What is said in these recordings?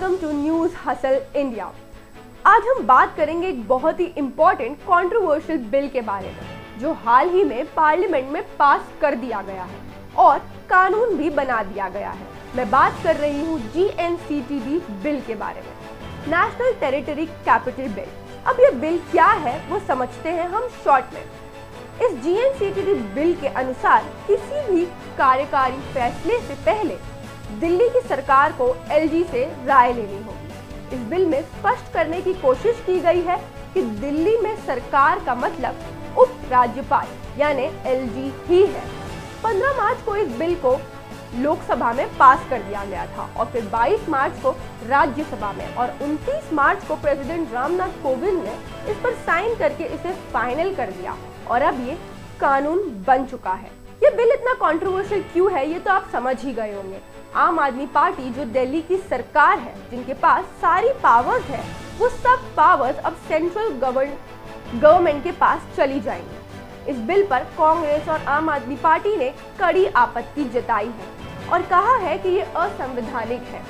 Welcome to news hustle India. आज हम बात करेंगे एक बहुत ही इम्पोर्टेंट कंट्रोवर्शियल बिल के बारे में जो हाल ही में पार्लियामेंट में पास कर दिया गया है और कानून भी बना दिया गया है। मैं बात कर रही हूँ GNCTD बिल के बारे में, नेशनल टेरिटरी कैपिटल बिल। अब ये बिल क्या है वो समझते हैं हम शॉर्ट में। इस GNCTD बिल के अनुसार किसी भी कार्यकारी फैसले से पहले दिल्ली की सरकार को LG से राय लेनी होगी। इस बिल में स्पष्ट करने की कोशिश की गई है कि दिल्ली में सरकार का मतलब उप राज्यपाल यानी LG ही है। 15 मार्च को इस बिल को लोकसभा में पास कर दिया गया था और फिर 22 मार्च को राज्यसभा में और 29 मार्च को प्रेसिडेंट रामनाथ कोविंद ने इस पर साइन करके इसे फाइनल कर दिया और अब ये कानून बन चुका है। ये बिल इतना कंट्रोवर्शियल क्यों है ये तो आप समझ ही गए होंगे। आम आदमी पार्टी जो दिल्ली की सरकार है, जिनके पास सारी पावर्स है, वो सब पावर्स अब सेंट्रल गवर्नमेंट के पास चली जाएंगी। इस बिल पर कांग्रेस और आम आदमी पार्टी ने कड़ी आपत्ति जताई है और कहा है कि ये असंवैधानिक है।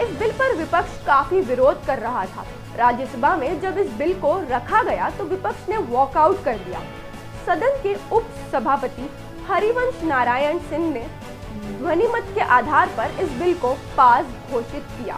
इस बिल पर विपक्ष काफी विरोध कर रहा था। राज्यसभा में जब इस बिल को रखा गया तो विपक्ष ने वॉकआउट कर दिया। सदन के उप सभापति हरिवंश नारायण सिंह ने ध्वनिमत के आधार पर इस बिल को पास घोषित किया।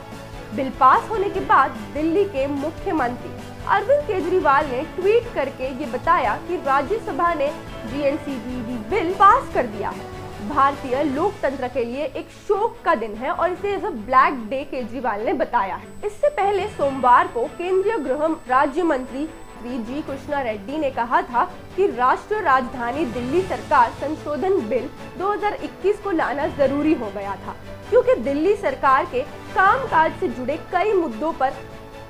बिल पास होने के बाद दिल्ली के मुख्यमंत्री अरविंद केजरीवाल ने ट्वीट करके ये बताया कि राज्यसभा ने GNCTD बिल पास कर दिया है। भारतीय लोकतंत्र के लिए एक शोक का दिन है और इसे as a black day Kejriwal ने बताया है। इससे पहले सोमवार को केंद्रीय गृह राज्य मंत्री जी कृष्णा रेड्डी ने कहा था कि राष्ट्रीय राजधानी दिल्ली सरकार संशोधन बिल 2021 को लाना जरूरी हो गया था क्योंकि दिल्ली सरकार के कामकाज से जुड़े कई मुद्दों पर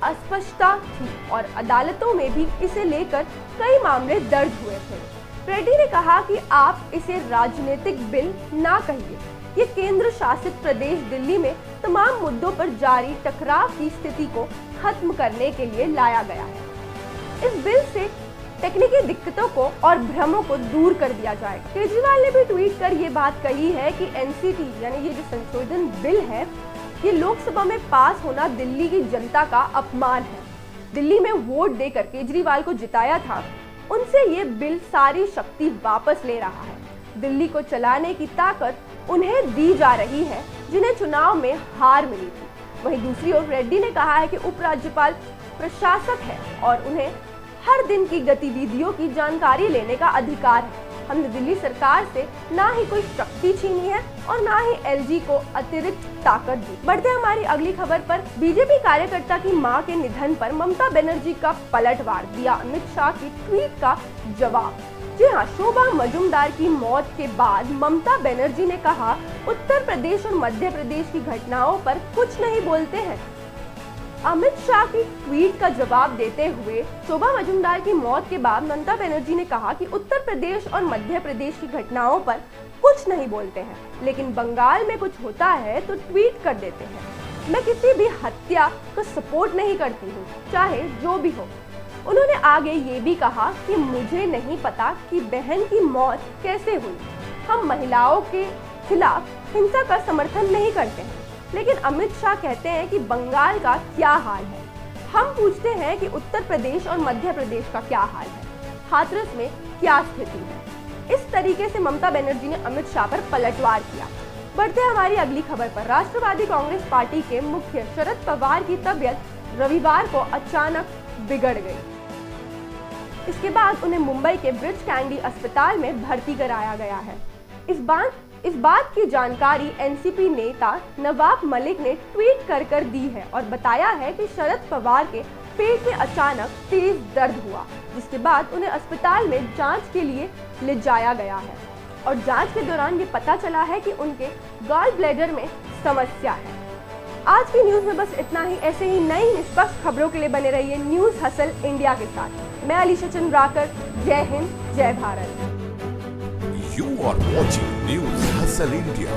अस्पष्टता थी और अदालतों में भी इसे लेकर कई मामले दर्ज हुए थे। रेड्डी ने कहा कि आप इसे राजनीतिक बिल ना कहिए, ये केंद्र शासित प्रदेश दिल्ली में तमाम मुद्दों पर जारी टकराव की स्थिति को खत्म करने के लिए लाया गया है। इस बिल से तकनीकी दिक्कतों को और भ्रमों को दूर कर दिया जाएगा। केजरीवाल ने भी ट्वीट कर ये बात कही है कि NCT यानी ये जो संशोधन बिल है, ये लोकसभा में पास होना दिल्ली की जनता का अपमान है। दिल्ली में वोट देकर केजरीवाल को जिताया था, उनसे ये बिल सारी शक्ति वापस ले रहा है। दिल्ली को चलाने की ताकत उन्हें दी जा रही है जिन्हें चुनाव में हार मिली थी। वहीं दूसरी ओर रेड्डी ने कहा है कि उपराज्यपाल प्रशासक है और उन्हें हर दिन की गतिविधियों की जानकारी लेने का अधिकार है। हमने दिल्ली सरकार से ना ही कोई शक्ति छीनी है और ना ही LG को अतिरिक्त ताकत दी। बढ़ते हमारी अगली खबर पर। बीजेपी कार्यकर्ता की मां के निधन पर ममता बनर्जी का पलटवार, दिया अमित शाह की ट्वीट का जवाब। जी हाँ, शोभा मजुमदार की मौत के बाद ममता बनर्जी ने कहा, उत्तर प्रदेश और मध्य प्रदेश की घटनाओं पर कुछ नहीं बोलते हैं। अमित शाह की ट्वीट का जवाब देते हुए शोभा मजुमदार की मौत के बाद ममता बनर्जी ने कहा कि उत्तर प्रदेश और मध्य प्रदेश की घटनाओं पर कुछ नहीं बोलते हैं, लेकिन बंगाल में कुछ होता है तो ट्वीट कर देते हैं। मैं किसी भी हत्या को सपोर्ट नहीं करती हूँ, चाहे जो भी हो। उन्होंने आगे ये भी कहा कि मुझे नहीं पता कि बहन की मौत कैसे हुई। हम महिलाओं के खिलाफ हिंसा का समर्थन नहीं करते हैं, लेकिन अमित शाह कहते हैं कि बंगाल का क्या हाल है। हम पूछते हैं कि उत्तर प्रदेश और मध्य प्रदेश का क्या हाल है, हाथरस में क्या स्थिति है। इस तरीके से ममता बनर्जी ने अमित शाह पर पलटवार किया। बढ़ते हमारी अगली खबर पर। राष्ट्रवादी कांग्रेस पार्टी के मुखिया शरद पवार की तबीयत रविवार को अचानक बिगड़ गई। इसके बाद उन्हें मुंबई के ब्रिच कैंडी अस्पताल में भर्ती कराया गया है। इस बात की जानकारी NCP नेता नवाब मलिक ने ट्वीट कर दी है और बताया है कि शरद पवार के पेट में अचानक तेज दर्द हुआ, जिसके बाद उन्हें अस्पताल में जांच के लिए ले जाया गया है और जांच के दौरान ये पता चला है कि उनके गॉल ब्लैडर में समस्या है। आज की न्यूज में बस इतना ही। ऐसे ही नई निष्पक्ष खबरों के लिए बने रहिए न्यूज हसल इंडिया के साथ। मैं अलीशा चंद्राकर। जय हिंद, जय Bharat. You are watching News Hustle India.